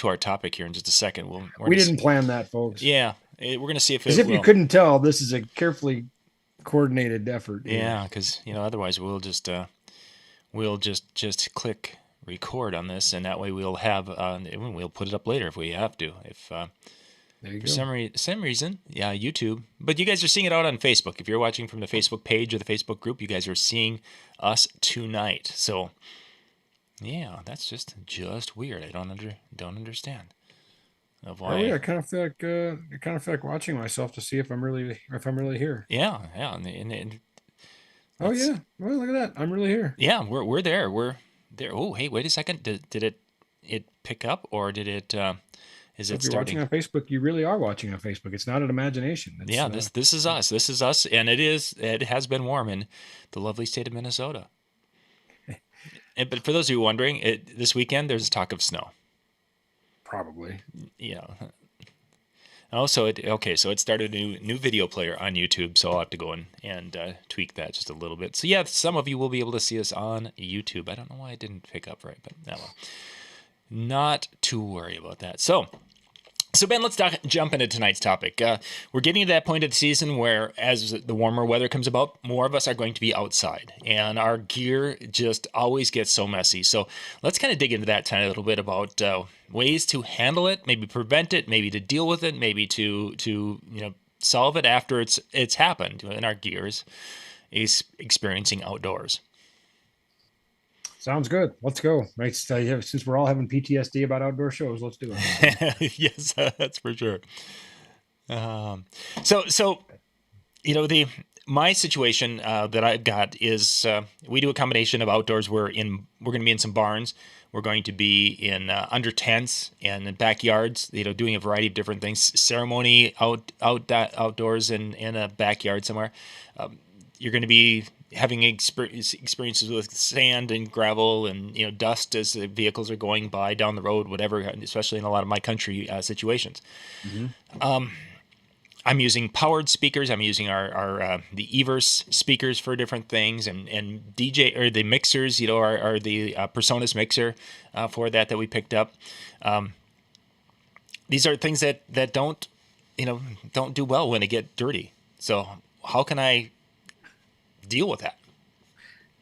to our topic here in just a second. We didn't plan that, folks. Yeah, we're going to see if As it if you will. couldn't tell, this is a carefully coordinated effort here. Yeah, because otherwise we'll just click record on this, and that way we'll put it up later if we have to. If There you for go. some reason, yeah, YouTube. But you guys are seeing it out on Facebook. If you're watching from the Facebook page or the Facebook group, you guys are seeing us tonight. So yeah, that's just weird. I don't understand of Are we? why. I kind of feel like watching myself to see if I'm really here. Yeah, and Oh that's yeah. Well, look at that. I'm really here. yeah, we're there. We're there. Oh, hey, wait a second. Did it pick up, or did it is So it if you're watching starting? on Facebook, you really are watching on Facebook. It's not an imagination. It's Yeah, this is us. This is us, and it has been warm in the lovely state of Minnesota. But for those of you wondering, this weekend there's talk of snow. probably. Yeah. Oh, so it started a new video player on YouTube, so I'll have to go and tweak that just a little bit. So yeah, some of you will be able to see us on YouTube. I don't know why it didn't pick up right, but well, not to worry about that. So Ben, let's jump into tonight's topic. We're getting to that point of the season where, as the warmer weather comes about, more of us are going to be outside, and our gear just always gets so messy. So let's kind of dig into that tonight a little bit about ways to handle it, maybe prevent it, maybe to deal with it, maybe to solve it after it's happened, and our gears is experiencing outdoors. Sounds good. Let's go. Right. Since we're all having PTSD about outdoor shows, let's do it. Yes, that's for sure. Um, so the my situation that I've got is we do a combination of outdoors. We're going to be in some barns. We're going to be in under tents and in backyards. Doing a variety of different things. Ceremony outdoors in a backyard somewhere. You're going to be having experiences with sand and gravel and dust as the vehicles are going by down the road, whatever. Especially in a lot of my country situations. Hmm. I'm using powered speakers. I'm using our the Everse speakers for different things, and DJ or the mixers. Are the Personas mixer for that we picked up. These are things that don't do well when they get dirty. So how can I deal with that?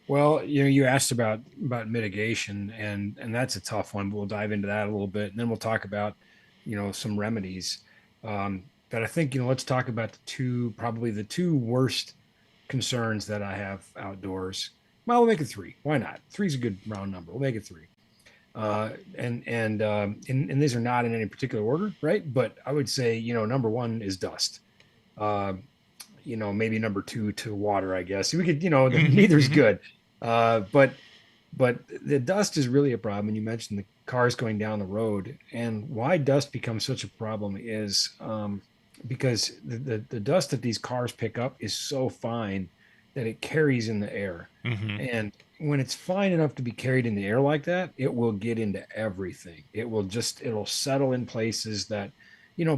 Well, you asked about mitigation, and that's a tough one. But we'll dive into that a little bit, and then we'll talk about some remedies. But I think let's talk about probably the two worst concerns that I have outdoors. Well, we'll make it three. Why not? Three's a good round number. We'll make it three. And these are not in any particular order, right? But I would say number one is dust. Uh, maybe number two to water. I guess we could. Neither's Mm-hmm. good. But the dust is really a problem. And you mentioned the cars going down the road, and why dust becomes such a problem is because the dust that these cars pick up is so fine that it carries in the air. Mm-hmm. And when it's fine enough to be carried in the air like that, it will get into everything. It'll settle in places that,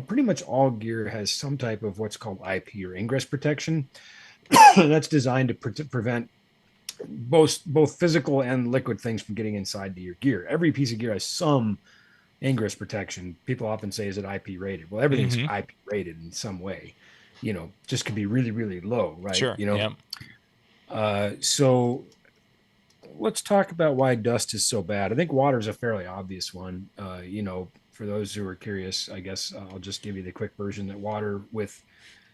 pretty much all gear has some type of what's called IP or ingress protection that's designed to prevent both physical and liquid things from getting inside to your gear. Every piece of gear has some ingress protection. People often say, is it IP rated? Well, everything's Mm-hmm. IP rated in some way, just could be really, really low, right? Sure. Yeah. So let's talk about why dust is so bad. I think water is a fairly obvious one. For those who are curious, I guess I'll just give you the quick version that water with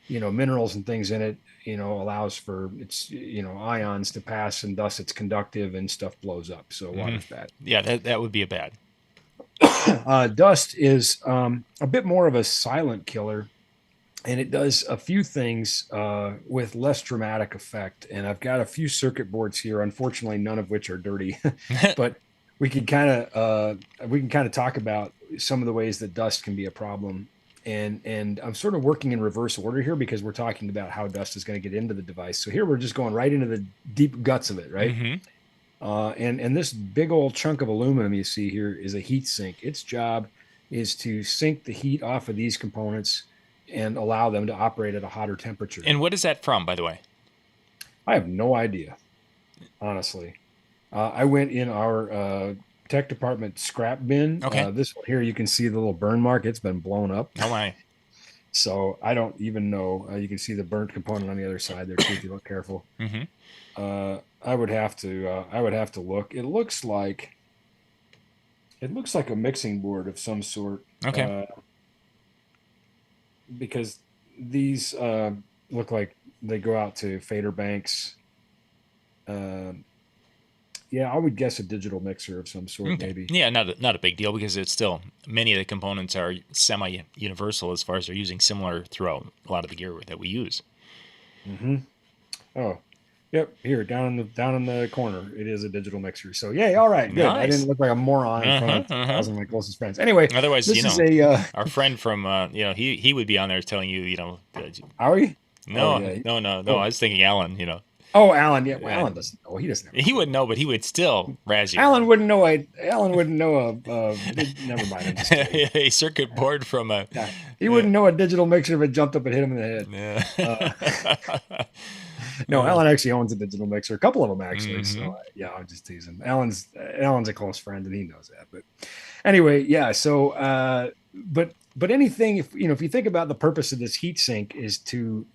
minerals and things in it allows for its ions to pass, and thus it's conductive and stuff blows up, so Mm-hmm. water's bad. Yeah. That would be a bad. Dust is a bit more of a silent killer, and it does a few things with less dramatic effect. And I've got a few circuit boards here, unfortunately none of which are dirty, but we can kind of talk about some of the ways that dust can be a problem. And I'm sort of working in reverse order here because we're talking about how dust is going to get into the device. So here we're just going right into the deep guts of it, right? Mm-hmm. And this big old chunk of aluminum you see here is a heat sink. Its job is to sink the heat off of these components and allow them to operate at a hotter temperature. And what is that from, by the way? I have no idea, honestly. I went in our tech department scrap bin. Okay. This one here, you can see the little burn mark. It's been blown up. Oh my. So I don't even know. You can see the burnt component on the other side there too, if you look careful. Mm-hmm. I would have to. I would have to look. It looks like a mixing board of some sort. Okay. Uh, because these look like they go out to fader banks. Um, yeah, I would guess a digital mixer of some sort, Okay. maybe. Yeah, not a big deal because it's still many of the components are semi-universal as far as they're using similar throughout a lot of the gear that we use. Hmm. Oh, yep. Here, down in the corner, it is a digital mixer. So, yay! All right, good. I Nice. didn't look like a moron in front Uh-huh. of Uh-huh. 2,000 of my closest friends. Anyway, Otherwise, this is a our friend from he would be on there telling you, Howie. Oh no, yeah. no, no, no. I Oh, was thinking Alan, oh, Alan. Yeah, well, uh, Alan doesn't know. He doesn't have a he clue. wouldn't know, but he would still razz you. Alan wouldn't know. Alan wouldn't know never mind. I'm just kidding. A circuit board from a. Yeah, he Uh, wouldn't know a digital mixer if it jumped up and hit him in the head. Uh, yeah. no, Alan actually owns a digital mixer, a couple of them actually. So Hmm. yeah, I'm just teasing. Alan's a close friend and he knows that. But anyway, yeah. So, but anything, if you think about the purpose of this heat sink is to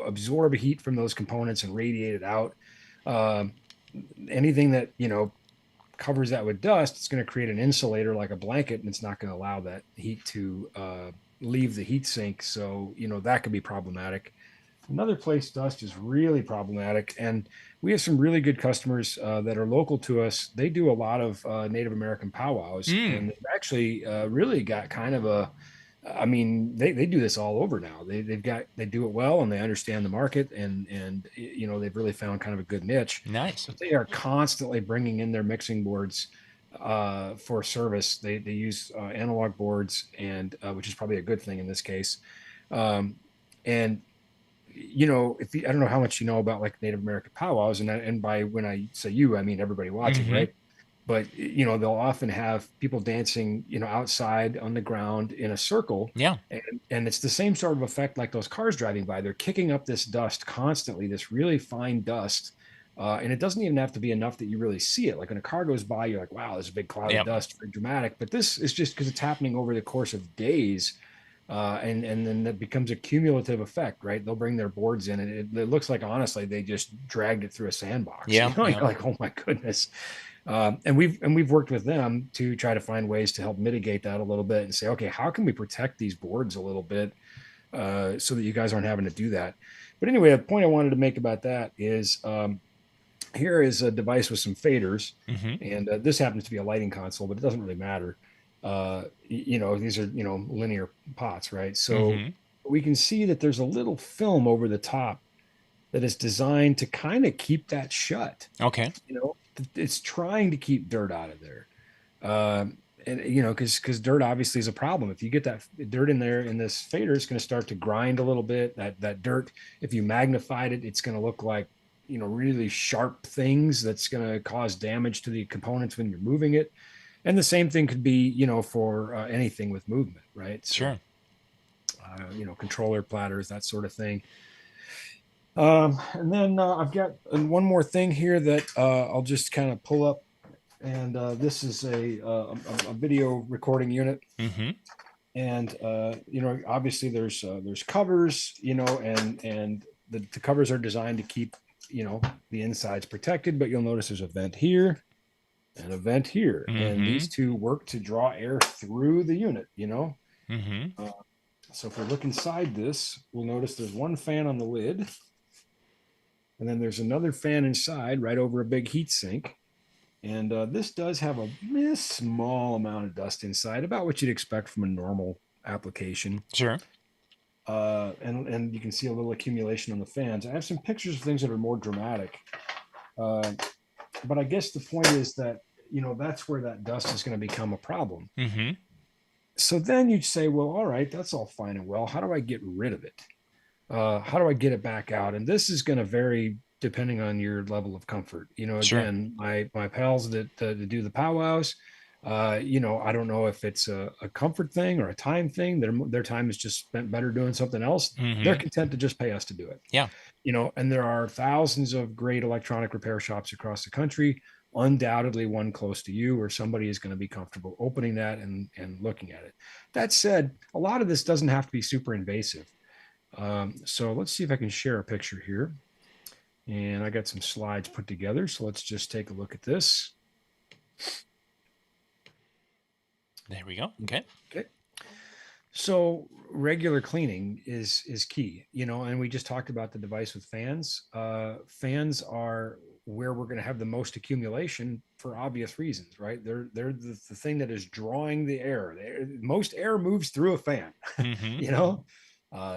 absorb heat from those components and radiate it out. Um, Anything that covers that with dust, it's going to create an insulator like a blanket, and it's not going to allow that heat to leave the heat sink. So that could be problematic. Another place dust is really problematic, and we have some really good customers that are local to us. They do a lot of Native American powwows, Mm. and they've actually really got kind of a. I mean, they do this all over now. They do it well, and they understand the market, and they've really found kind of a good niche. Nice. But they are constantly bringing in their mixing boards for service. They use analog boards, and which is probably a good thing in this case. Um, and if I don't know how much you know about like Native American powwows, and by when I say you, I mean everybody watching, Hmm. right? But they'll often have people dancing, outside on the ground in a circle, Yeah. and it's the same sort of effect like those cars driving by. They're kicking up this dust constantly, this really fine dust. And it doesn't even have to be enough that you really see it. Like when a car goes by, you're like, wow, there's a big cloud of Yeah. dust, very dramatic. But this is just because it's happening over the course of days and then that becomes a cumulative effect, right? They'll bring their boards in, and it looks like honestly they just dragged it through a sandbox. Yeah. You're Yeah. like, oh my goodness. And we've worked with them to try to find ways to help mitigate that a little bit and say, okay, how can we protect these boards a little bit so that you guys aren't having to do that? But anyway, the point I wanted to make about that is here is a device with some faders, Hmm. and this happens to be a lighting console, but it doesn't really matter. These are linear pots, right? So Hmm. we can see that there's a little film over the top that is designed to kind of keep that shut. Okay. It's trying to keep dirt out of there. And because dirt obviously is a problem. If you get that dirt in there in this fader, it's going to start to grind a little bit. That dirt, if you magnified it, it's going to look like really sharp things that's going to cause damage to the components when you're moving it. And the same thing could be for anything with movement, right? So Sure. controller platters, that sort of thing. And then I've got one more thing here that I'll just kind of pull up, and this is a video recording unit, Hmm. and obviously there's covers, and the covers are designed to keep the insides protected, but you'll notice there's a vent here and a vent here, and Hmm. these two work to draw air through the unit. Hmm. Uh, so if we look inside this, we'll notice there's one fan on the lid. And then there's another fan inside right over a big heat sink. And this does have a small amount of dust inside, about what you'd expect from a normal application. Sure. And you can see a little accumulation on the fans. I have some pictures of things that are more dramatic. Uh, but I guess the point is that, that's where that dust is going to become a problem. Hmm. So then you'd say, well, all right, that's all fine and well. How do I get rid of it? How do I get it back out? And this is going to vary depending on your level of comfort. Sure. Again, my pals that do the powwows, I don't know if it's a comfort thing or a time thing. Their time is just spent better doing something else. They're Hmm. content to just pay us to do it. Yeah. And there are thousands of great electronic repair shops across the country. undoubtedly one close to you or somebody is going to be comfortable opening that and looking at it. That said, a lot of this doesn't have to be super invasive. So let's see if I can share a picture here. And I got some slides put together. So let's just take a look at this. There we go. Okay. Okay. So regular cleaning is key, and we just talked about the device with fans. Fans are where we're going to have the most accumulation for obvious reasons, right? They're the thing that is drawing the air. Most air moves through a fan, Mm-hmm. you know.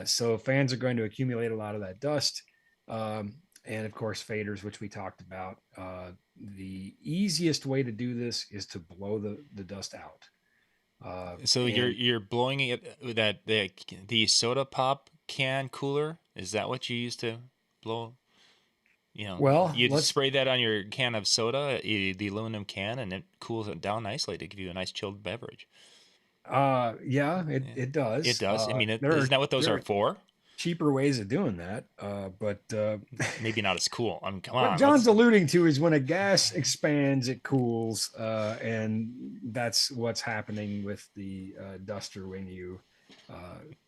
So fans are going to accumulate a lot of that dust, and of course faders, which we talked about. The easiest way to do this is to blow the dust out. So And you're blowing it that the soda pop can cooler. Is that what you use to blow? well, You just let's spray that on your can of soda, the aluminum can, and it cools it down nicely to give you a nice chilled beverage. Yeah, it Yeah. it It does. does. I mean, There isn't are that what those there are are for? cheaper ways of doing that, but Maybe not as cool. I mean, come what on, John's let's. alluding to is when a gas expands, it cools, and that's what's happening with the duster when you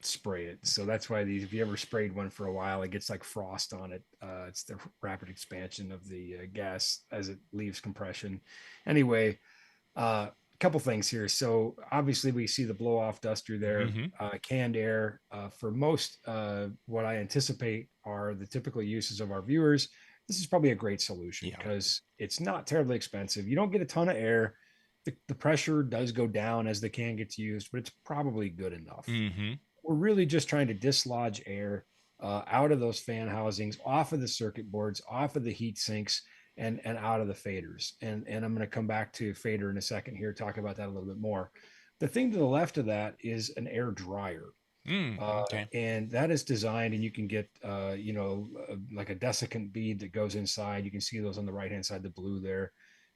spray it. So that's why these, if you ever sprayed one for a while, it gets like frost on it. It's the rapid expansion of the gas as it leaves compression. Anyway, couple things here. So obviously we see the blow off duster there, Mm-hmm. canned air. For most, what I anticipate are the typical uses of our viewers. This is probably a great solution Yeah. because it's not terribly expensive. You don't get a ton of air. The pressure does go down as the can gets used, but it's probably good enough. Mm-hmm. We're really just trying to dislodge air out of those fan housings, off of the circuit boards, off of the heat sinks, and out of the faders. And I'm going to come back to fader in a second here, talk about that a little bit more. The thing to the left of that is an air dryer. Okay. And that is designed, and you can get, like a desiccant bead that goes inside. You can see those on the right hand side, the blue there.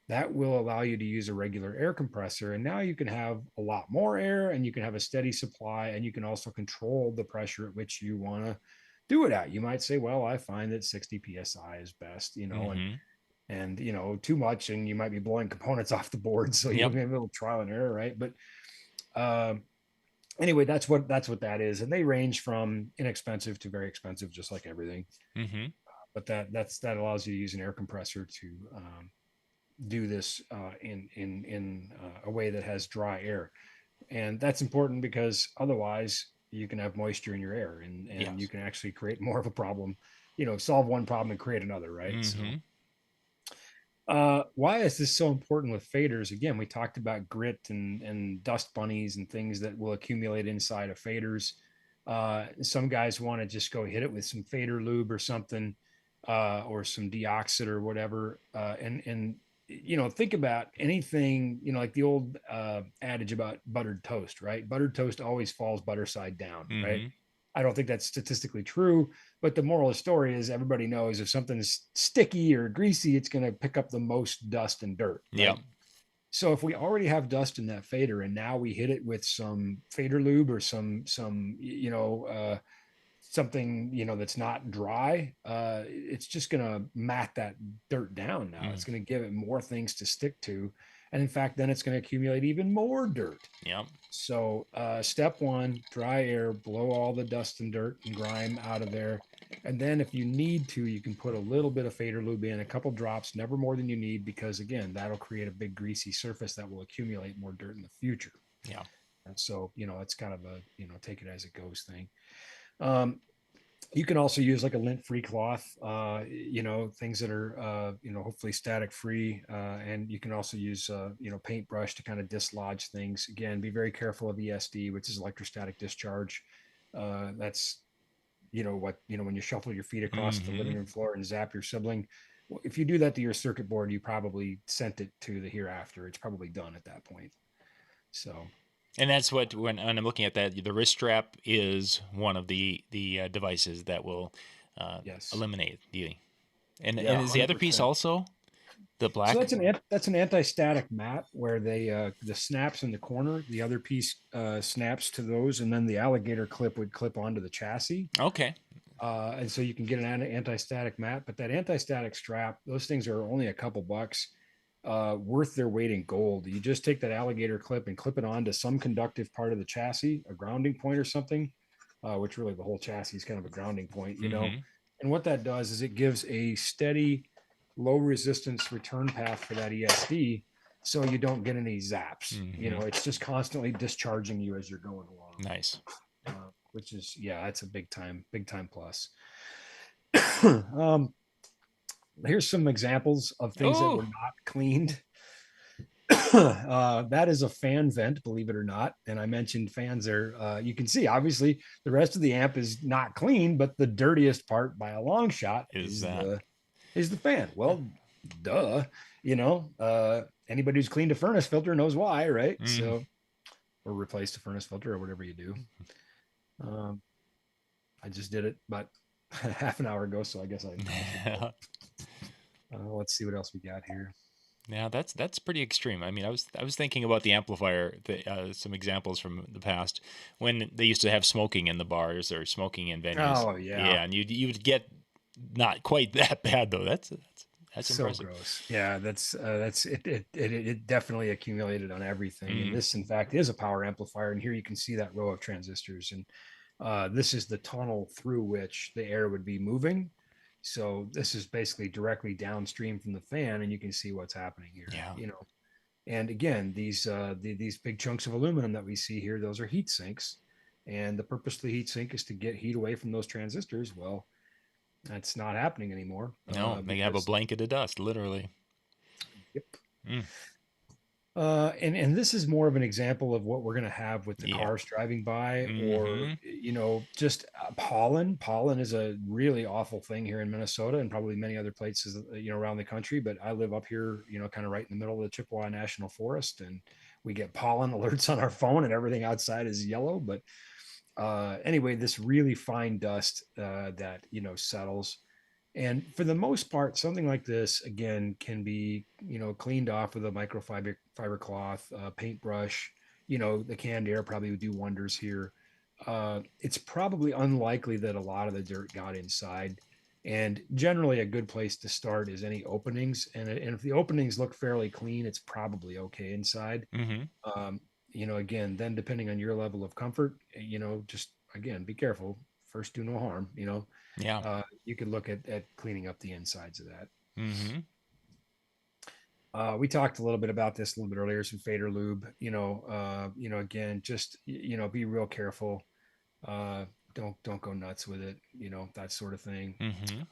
That will allow you to use a regular air compressor. And now you can have a lot more air and you can have a steady supply, and you can also control the pressure at which you want to do it at. You might say, well, I find that 60 psi is best, Mm-hmm. and too much, and you might be blowing components off the board. So you Yep. have a little trial and error, right? But um, anyway, that's what that is, and they range from inexpensive to very expensive, just like everything. Mm-hmm. But that allows you to use an air compressor to do this in a way that has dry air, and that's important because otherwise you can have moisture in your air, and you Yes. can actually create more of a problem. Solve one problem and create another, right? So Mm-hmm. why is this so important with faders? Again, we talked about grit and dust bunnies and things that will accumulate inside of faders. Some guys want to just go hit it with some fader lube or something, or some deoxit or whatever. And think about anything, like the old adage about buttered toast, right? Buttered toast always falls butter side down, right? Mm-hmm. I don't think that's statistically true, but the moral of the story is everybody knows if something's sticky or greasy, it's going to pick up the most dust and dirt, Yep. right? So if we already have dust in that fader and now we hit it with some fader lube or some something that's not dry, it's just going to mat that dirt down. Now Mm. it's going to give it more things to stick to, and in fact then it's going to accumulate even more dirt. Yep. So, step one, dry air, blow all the dust and dirt and grime out of there. And then, if you need to, you can put a little bit of fader lube in, a couple drops, never more than you need, because again, that'll create a big greasy surface that will accumulate more dirt in the future. Yeah. And so, it's kind of a, take it as it goes thing. Um, you can also use like a lint free cloth, things that are hopefully static free, and you can also use paintbrush to kind of dislodge things. Again, be very careful of ESD, which is electrostatic discharge. That's what when you shuffle your feet across the Mm-hmm. living room floor and zap your sibling. Well, if you do that to your circuit board, you probably sent it to the hereafter. It's probably done at that point. So And that's what when I'm looking at that, the wrist strap is one of the devices that will yes, eliminate the. And yeah, is the other 100%. piece also the So black? that's an anti-static mat where they the snaps in the corner, the other piece snaps to those, and then the alligator clip would clip onto the chassis. Okay. And so you can get an anti-static mat, but that anti-static strap, those things are only a couple bucks. worth their weight in gold. You just take that alligator clip and clip it onto some conductive part of the chassis, a grounding point or something, which really the whole chassis is kind of a grounding point, you know. Mm-hmm. And what that does is it gives a steady, low resistance return path for that ESD, so you don't get any zaps. You Mm-hmm. know, it's just constantly discharging you as you're going along, Nice. which is yeah, that's a big time plus. um, Here's some examples of things that Oh, were not cleaned. That is a fan vent, believe it or not. And I mentioned fans there. You can see, obviously, the rest of the amp is not clean, but the dirtiest part by a long shot is that? is the fan. Well, duh. You know, anybody who's cleaned a furnace filter knows why, right? Mm. So, or replaced a furnace filter or whatever you do. Um, I just did it, but half an hour ago, so I guess I should. Let's see what else we got here. Yeah, that's pretty extreme. I mean, I was thinking about the amplifier, some examples from the past when they used to have smoking in the bars or smoking in venues. Oh yeah, Yeah, and you'd get not quite that bad though. That's so impressive. gross. Yeah, that's it. It definitely accumulated on everything. And Mm. this, in fact, is a power amplifier. And here you can see that row of transistors. And this is the tunnel through which the air would be moving. So this is basically directly downstream from the fan, and you can see what's happening here. Yeah. You know, and again, these big chunks of aluminum that we see here, those are heat sinks. And the purpose of the heat sink is to get heat away from those transistors. Well, that's not happening anymore No, they have a because blanket of dust, literally. yep. Mm. And this is more of an example of what we're going to have with the Yeah. cars driving by, or Mm-hmm. you know, just pollen. Pollen is a really awful thing here in Minnesota and probably many other places, you know, around the country. But I live up here, you know, kind of right in the middle of the Chippewa National Forest, and we get pollen alerts on our phone, and everything outside is yellow. But anyway, this really fine dust that you know settles. And for the most part, something like this again can be, you know, cleaned off with a microfiber cloth, paintbrush. You know, the canned air probably would do wonders here. It's probably unlikely that a lot of the dirt got inside. And generally, a good place to start is any openings. And if the openings look fairly clean, it's probably okay inside. Mm-hmm. You know, again, then depending on your level of comfort, you know, just again, be careful. First, do no harm. You know, Yeah. you could look at cleaning up the insides of that. Mm-hmm. We talked a little bit about this a little bit earlier. Some fader lube, again, just you know, be real careful. Uh, don't go nuts with it. You know, that sort of thing. Mm-hmm.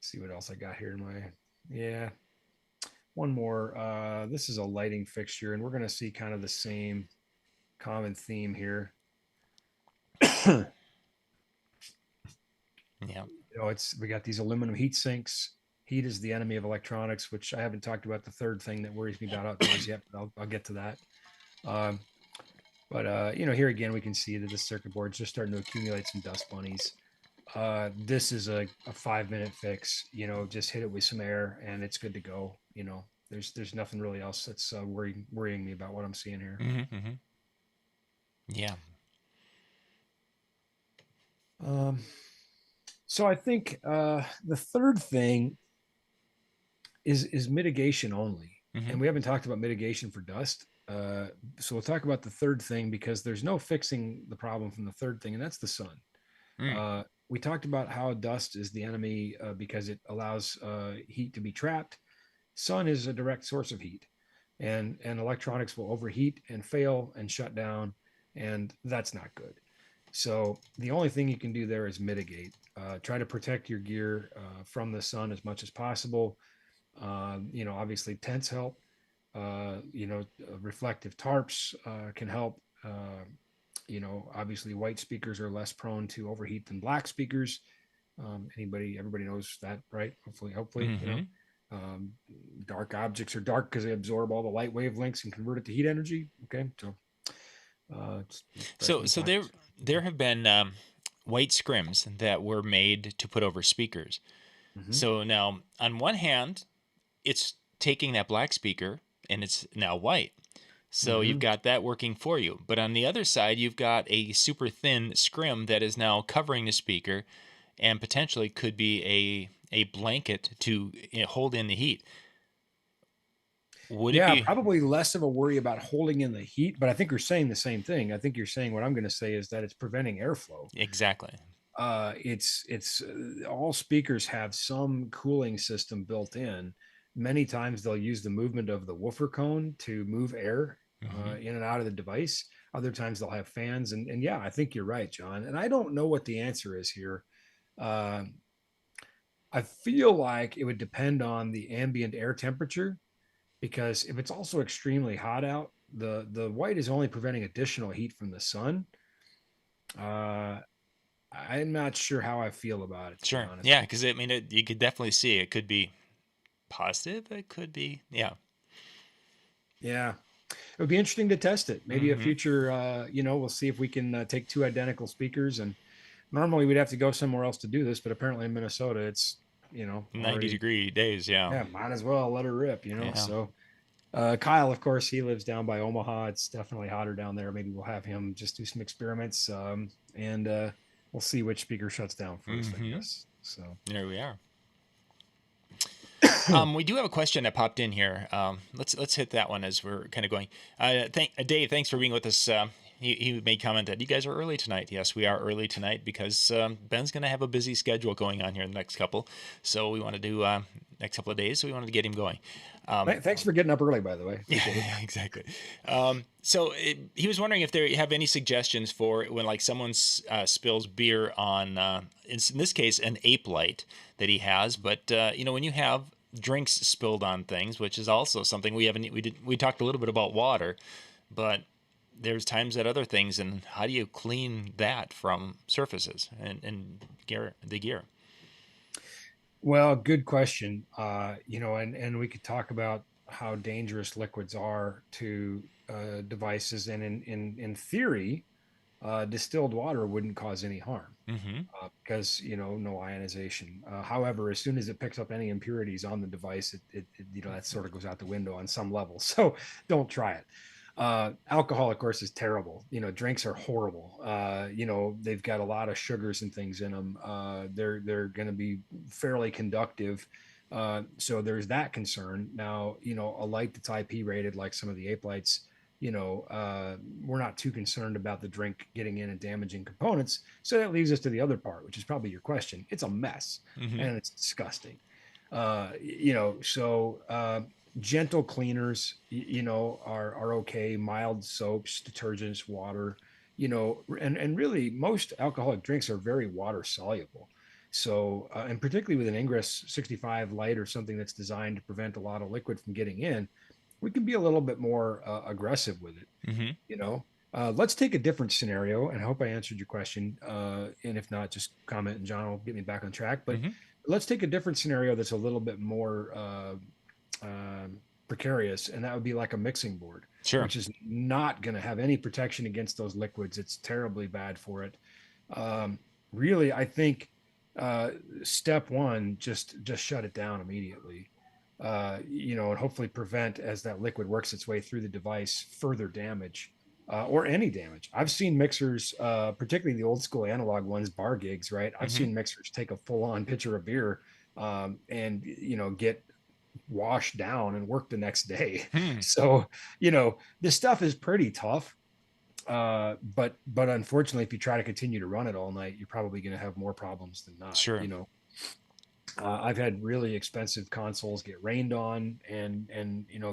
See what else I got here in my yeah. One more. This is a lighting fixture, and we're going to see kind of the same common theme here. Yeah. You know, it's we got these aluminum heat sinks. Heat is the enemy of electronics, which I haven't talked about the third thing that worries me about outdoors yet, but I'll get to that. Um, but you know, here again, we can see that the circuit board's just starting to accumulate some dust bunnies. This is a 5 minute fix. You know, just hit it with some air and it's good to go. You know, there's nothing really else that's worrying me about what I'm seeing here. Mm-hmm. Mm-hmm. Yeah. Um, so I think the third thing is mitigation only, Mm-hmm. and we haven't talked about mitigation for dust. So we'll talk about the third thing because there's no fixing the problem from the third thing, and that's the sun. Mm. We talked about how dust is the enemy because it allows heat to be trapped. Sun is a direct source of heat, and electronics will overheat and fail and shut down, and that's not good. So the only thing you can do there is mitigate. Try to protect your gear from the sun as much as possible. You know, obviously tents help. Reflective tarps can help. You know, obviously white speakers are less prone to overheat than black speakers. Everybody knows that, right? Hopefully, you know. Mm-hmm. Um, Dark objects are dark because they absorb all the light wavelengths and convert it to heat energy. Okay, so it's So there have been white scrims that were made to put over speakers. mm-hmm, So now, on one hand, it's taking that black speaker and it's now white. So you've mm-hmm, got that working for you. But on the other side, you've got a super thin scrim that is now covering the speaker and potentially could be a blanket to hold in the heat. Would it Yeah, be probably less of a worry about holding in the heat, but I think you're saying the same thing. I think you're saying what I'm going to say is that it's preventing airflow. exactly? It's all speakers have some cooling system built in. Many times they'll use the movement of the woofer cone to move air Hmm. in and out of the device. Other times they'll have fans, and yeah, I think you're right, John. And I don't know what the answer is here. Uh, I feel like it would depend on the ambient air temperature, because if it's also extremely hot out, the white is only preventing additional heat from the sun. Uh, I'm not sure how I feel about it, to be Sure. honest Yeah, with because I mean, you could definitely see it could be positive. It could be, yeah. you. Yeah, it would be interesting to test it. Maybe a Hmm. future, we'll see if we can take two identical speakers. And normally we'd have to go somewhere else to do this, but apparently in Minnesota, it's, 90 already, degree days. Yeah. yeah, might as well let her rip. Yeah. So Kyle, of course, he lives down by Omaha. It's definitely hotter down there. Maybe we'll have him just do some experiments, and we'll see which speaker shuts down first, I Hmm. guess. So, There we are. We do have a question that popped in here. Let's hit that one as we're kind of going. Dave, thanks for being with us. He made comment that you guys are early tonight. Yes, we are early tonight because Ben's going to have a busy schedule going on here in the next couple. So we want to do next couple of days. So we wanted to get him going. thanks for getting up early, by the way. Appreciate it. Yeah, exactly. He was wondering if they have any suggestions for when like someone spills beer on, in this case, an ape light that he has. But when you have drinks spilled on things, which is also something we talked a little bit about water, but there's times that other things, and how do you clean that from surfaces and the gear? Well, good question. And we could talk about how dangerous liquids are to devices, and in theory, distilled water wouldn't cause any harm, Mm-hmm. because no ionization. However, as soon as it picks up any impurities on the device, that sort of goes out the window on some level. So don't try it. Alcohol, of course, is terrible. Drinks are horrible. They've got a lot of sugars and things in them. They're going to be fairly conductive. So there's that concern. Now, a light that's IP rated, like some of the Ape lights, we're not too concerned about the drink getting in and damaging components. So that leaves us to the other part, which is probably your question. It's a mess, Mm-hmm. and it's disgusting. So gentle cleaners, are okay. Mild soaps, detergents, water, and really most alcoholic drinks are very water soluble. So, and particularly with an Ingress 65 light or something that's designed to prevent a lot of liquid from getting in, we can be a little bit more aggressive with it. Mm-hmm. Let's take a different scenario, and I hope I answered your question. And if not, just comment, and John will get me back on track. But Mm-hmm. let's take a different scenario that's a little bit more precarious, and that would be like a mixing board, Sure. which is not going to have any protection against those liquids. It's terribly bad for it. Um, Really, I think uh, step one, just shut it down immediately. And hopefully prevent, as that liquid works its way through the device, further damage. Or any damage. I've seen mixers, particularly the old school analog ones, bar gigs, right? I've Mm-hmm. seen mixers take a full on pitcher of beer, and get washed down and work the next day. Hmm. So, this stuff is pretty tough. But unfortunately, if you try to continue to run it all night, you're probably going to have more problems than not. Sure. I've had really expensive consoles get rained on, and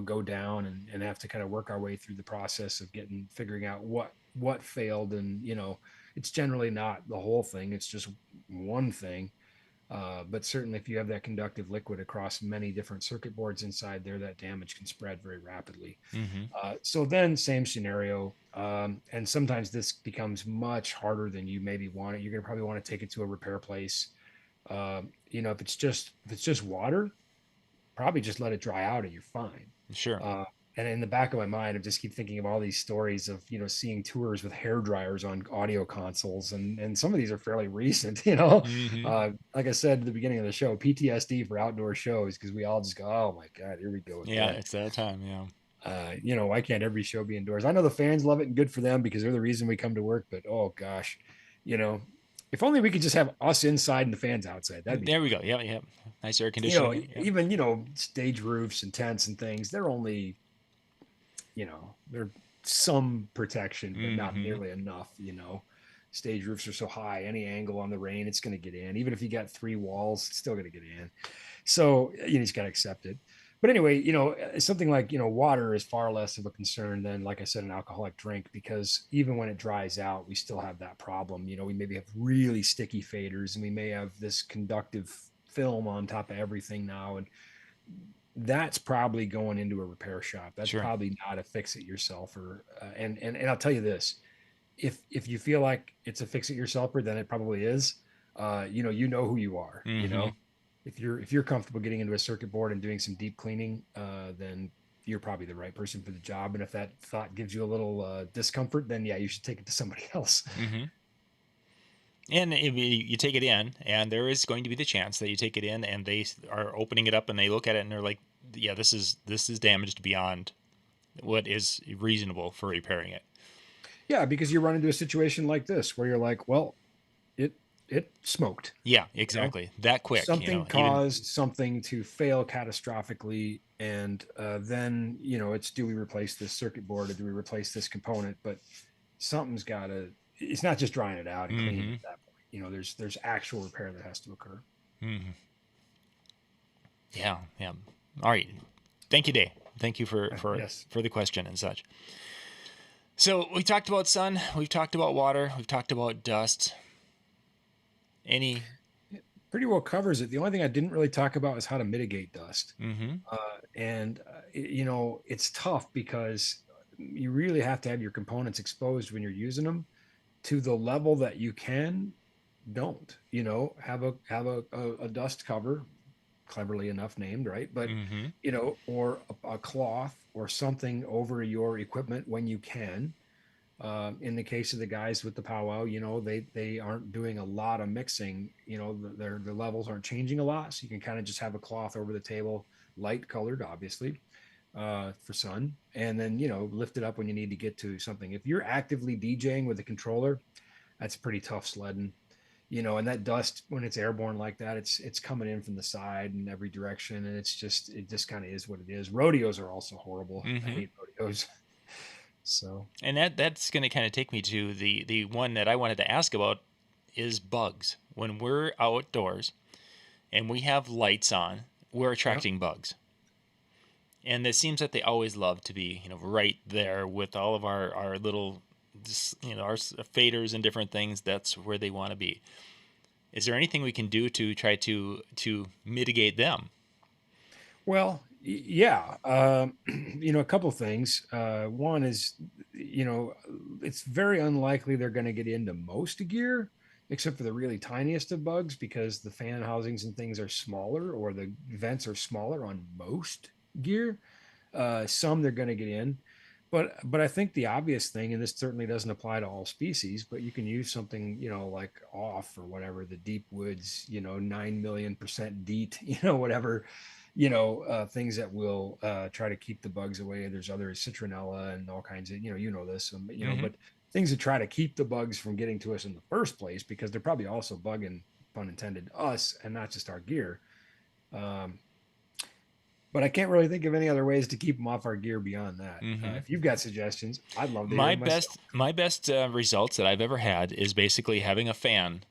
go down, and have to kind of work our way through the process of figuring out what failed. And it's generally not the whole thing, it's just one thing. But certainly, if you have that conductive liquid across many different circuit boards inside there, that damage can spread very rapidly. Mm-hmm. So then, same scenario. And sometimes this becomes much harder than you maybe want it. You're going to probably want to take it to a repair place. If it's just water, probably just let it dry out and you're fine. Sure. Uh, and in the back of my mind, I just keep thinking of all these stories of seeing tours with hair dryers on audio consoles, and some of these are fairly recent. Mm-hmm. Like I said at the beginning of the show, PTSD for outdoor shows, because we all just go, oh my god, here we go Yeah, again. it's that time. Yeah. Why can't every show be indoors? I know the fans love it and good for them because they're the reason we come to work, but oh gosh, you know, If only we could just have us inside and the fans outside. That'd be There we fun. go. Yeah, yeah. Nice air conditioning. Yep. Even stage roofs and tents and things, they're only they're some protection, but not Mm-hmm. nearly enough. Stage roofs are so high, any angle on the rain, it's going to get in. Even if you got three walls, it's still going to get in. So you just got to accept it. But anyway, something like water is far less of a concern than, like I said, an alcoholic drink, because even when it dries out, we still have that problem. We maybe have really sticky faders, and we may have this conductive film on top of everything now, and that's probably going into a repair shop. That's Sure. probably not a fix it yourself, or and I'll tell you this: if you feel like it's a fix it yourselfer, then it probably is. Who you are. Mm-hmm. If you're comfortable getting into a circuit board and doing some deep cleaning, then you're probably the right person for the job. And if that thought gives you a little discomfort, then yeah, you should take it to somebody else. Mm-hmm. And if you take it in, and there is going to be the chance that you take it in, and they are opening it up, and they look at it, and they're like, "Yeah, this is damaged beyond what is reasonable for repairing it." Yeah, because you run into a situation like this where you're like, well, it it smoked. Yeah, You know, exactly. That quick, something even. caused something to fail catastrophically, and then it's, do we replace this circuit board or do we replace this component? But something's got to. It's not just drying it out and cleaning Mm-hmm. at that point. There's actual repair that has to occur. Mm-hmm. Yeah, yeah. All right. Thank you, Dave. Thank you Yes. for the question and such. So we talked about sun, we've talked about water, we've talked about dust. Any? It pretty well covers it. The only thing I didn't really talk about is how to mitigate dust. Mm-hmm. It's tough because you really have to have your components exposed when you're using them to the level that you can. Don't have a dust cover, cleverly enough named, right? But Mm-hmm. or a cloth or something over your equipment when you can. In the case of the guys with the powwow, they aren't doing a lot of mixing. Their levels aren't changing a lot, so you can kind of just have a cloth over the table, light colored, obviously, for sun, and then lift it up when you need to get to something. If you're actively DJing with a controller, that's pretty tough sledding. And that dust, when it's airborne like that, it's coming in from the side in every direction, and it just kind of is what it is. Rodeos are also horrible. I Mm-hmm. hate rodeos. So And that's going to kind of take me to the one that I wanted to ask about is bugs. When we're outdoors and we have lights on, we're yeah. attracting bugs. And it seems that they always love to be, right there with all of our little, our faders and different things. That's where they want to be. Is there anything we can do to try to mitigate them? Well, yeah. A couple things. One is, it's very unlikely they're going to get into most gear, except for the really tiniest of bugs, because the fan housings and things are smaller, or the vents are smaller on most gear. Some they're going to get in, but I think the obvious thing, and this certainly doesn't apply to all species, but you can use something, like off or whatever, the deep woods, 9 million% DEET, whatever, things that will try to keep the bugs away. There's other citronella and all kinds of, this, Mm-hmm. but things that try to keep the bugs from getting to us in the first place, because they're probably also bugging, pun intended, us and not just our gear. Um, but I can't really think of any other ways to keep them off our gear beyond that. Mm-hmm. If you've got suggestions, I'd love to hear My them myself. best my best results that I've ever had is basically having a fan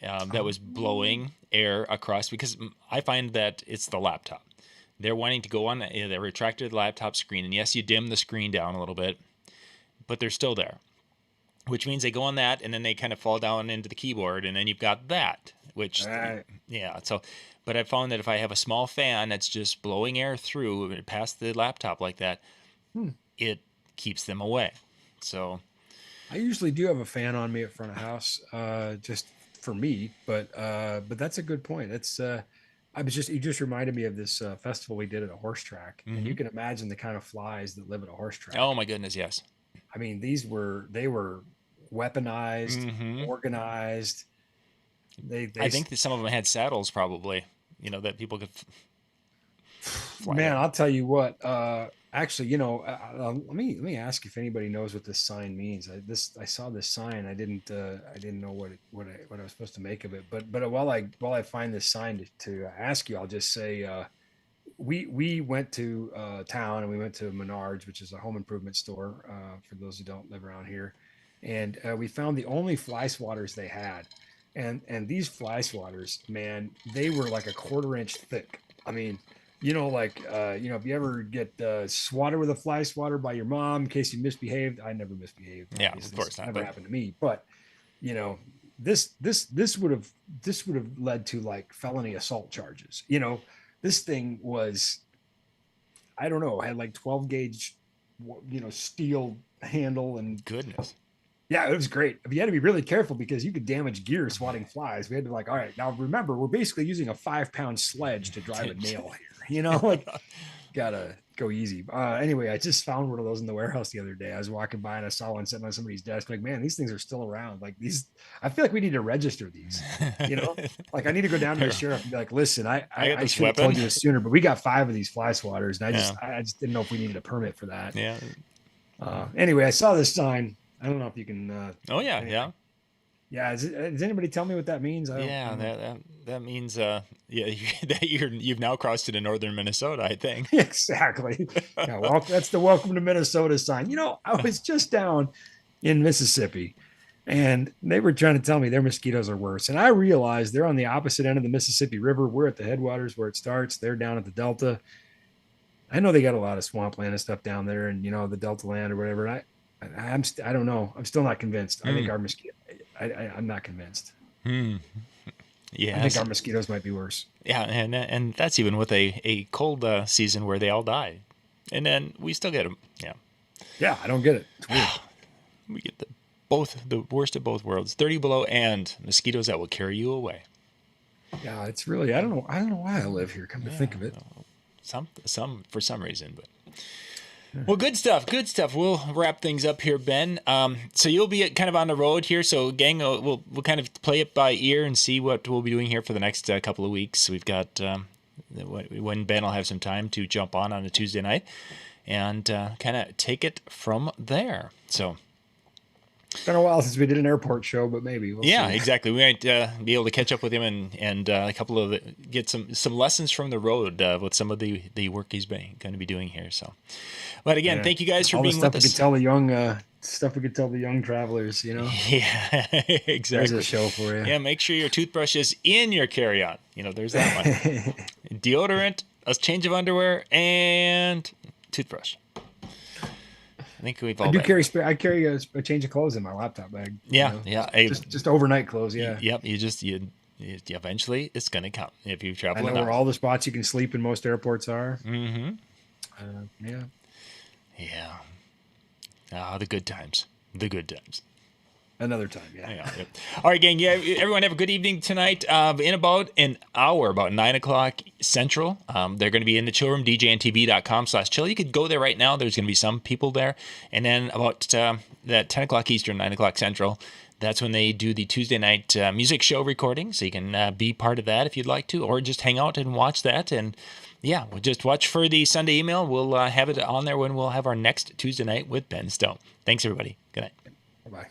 that Oh, was blowing air across, because I find that it's the laptop. They're wanting to go on the retracted laptop screen, and yes, you dim the screen down a little bit, but they're still there, which means they go on that, and then they kind of fall down into the keyboard, and then you've got that, which, right. yeah. So, but I found that if I have a small fan that's just blowing air through past the laptop like that, Hmm. it keeps them away. So, I usually do have a fan on me at front of house, just for me, but that's a good point. You just reminded me of this festival we did at a horse track, and mm-hmm. you can imagine the kind of flies that live at a horse Oh track. my goodness, yes. I mean, they were weaponized, Mm-hmm. organized. They I think that some of them had saddles, probably. That people could. fly Man, by. I'll tell you what. Actually, let me ask if anybody knows what this sign means. I saw this sign. I didn't know what I was supposed to make of it. But while I find this sign to ask you, I'll just say we went to town and we went to Menards, which is a home improvement store for those who don't live around here, and we found the only fly swatters they had, and these fly swatters, man, they were like a quarter inch thick. I mean, if you ever get swatted with a fly swatter by your mom in case you misbehaved, I never misbehaved. Yeah, of Obviously, this course has not. never But happened to me, but you know this would have led to like felony assault charges. This thing was, I don't know, had like 12 gauge, steel handle. And goodness. yeah, it was great. But you had to be really careful because you could damage gear swatting flies. We had to like, all right, now remember, we're basically using a 5-pound sledge to drive a nail here. Like, gotta go easy. Anyway, I just found one of those in the warehouse the other day. I was walking by and I saw one sitting on somebody's desk. Like, man, these things are still around. Like these, I feel like we need to register these. You know, like I need to go down to the sheriff and be like, listen, I I got I this should have weapon. told you this sooner, but we got 5 of these fly swatters, and I Yeah. just I just didn't know if we needed a permit for that. Yeah. Anyway, I saw this sign. I don't know if you can. Oh yeah. Anyway, Yeah. yeah. Does anybody tell me what that means? I Yeah. don't know. That means yeah that you've now crossed into northern Minnesota, I think. Exactly. Yeah, well, that's the welcome to Minnesota sign. I was just down in Mississippi and they were trying to tell me their mosquitoes are worse. And I realized they're on the opposite end of the Mississippi River. We're at the headwaters where it starts. They're down at the Delta. I know they got a lot of swampland and stuff down there and, the Delta land or whatever. I don't know. I'm still not convinced. I think Mm. our mosquito, I'm not convinced. Hmm. I think Yes. our mosquitoes might be worse. Yeah, and that's even with a cold season where they all die, and then we still get them. Yeah, Yeah, I don't get it. It's weird. we get the worst of both worlds: 30 below and mosquitoes that will carry you away. Yeah, it's really, I don't know why I live here, come to think of it. Some for some reason, but. Well, good stuff. Good stuff. We'll wrap things up here, Ben. So you'll be kind of on the road here. So, gang, we'll kind of play it by ear and see what we'll be doing here for the next couple of weeks. We've got when Ben will have some time to jump on a Tuesday night and kind of take it from there. So. It's been a while since we did an airport show, but maybe we'll Yeah, see. exactly. We might be able to catch up with him and a couple of get some lessons from the road with some of the work he's going to be doing here. So, but again, Yeah. thank you guys for All the being stuff with we could us. tell the young travelers. Yeah, There's a exactly. show for you. Yeah, make sure your toothbrush is in your carry-on. There's that one. Deodorant, a change of underwear, and toothbrush. I think we've all. I do carry spare. I carry a change of clothes in my laptop bag. Yeah, yeah. Just overnight clothes. Yeah. Yep. You eventually it's gonna come if you travel I know enough. where all the spots you can sleep in most airports are. Mm-hmm. Yeah. Yeah. Ah, the good times. The good times. Another time. Yeah. Yeah. Yep. All right, gang. Yeah, everyone have a good evening tonight. In about an hour, about 9 o'clock Central, they're going to be in the chill room, djntv.com/chill. You could go there right now. There's going to be some people there. And then about that 10 o'clock Eastern, 9 o'clock Central, that's when they do the Tuesday night music show recording. So you can be part of that if you'd like to, or just hang out and watch that. And yeah, we'll just watch for the Sunday email. We'll have it on there when we'll have our next Tuesday night with Ben Stowe. Thanks, everybody. Good night. Bye.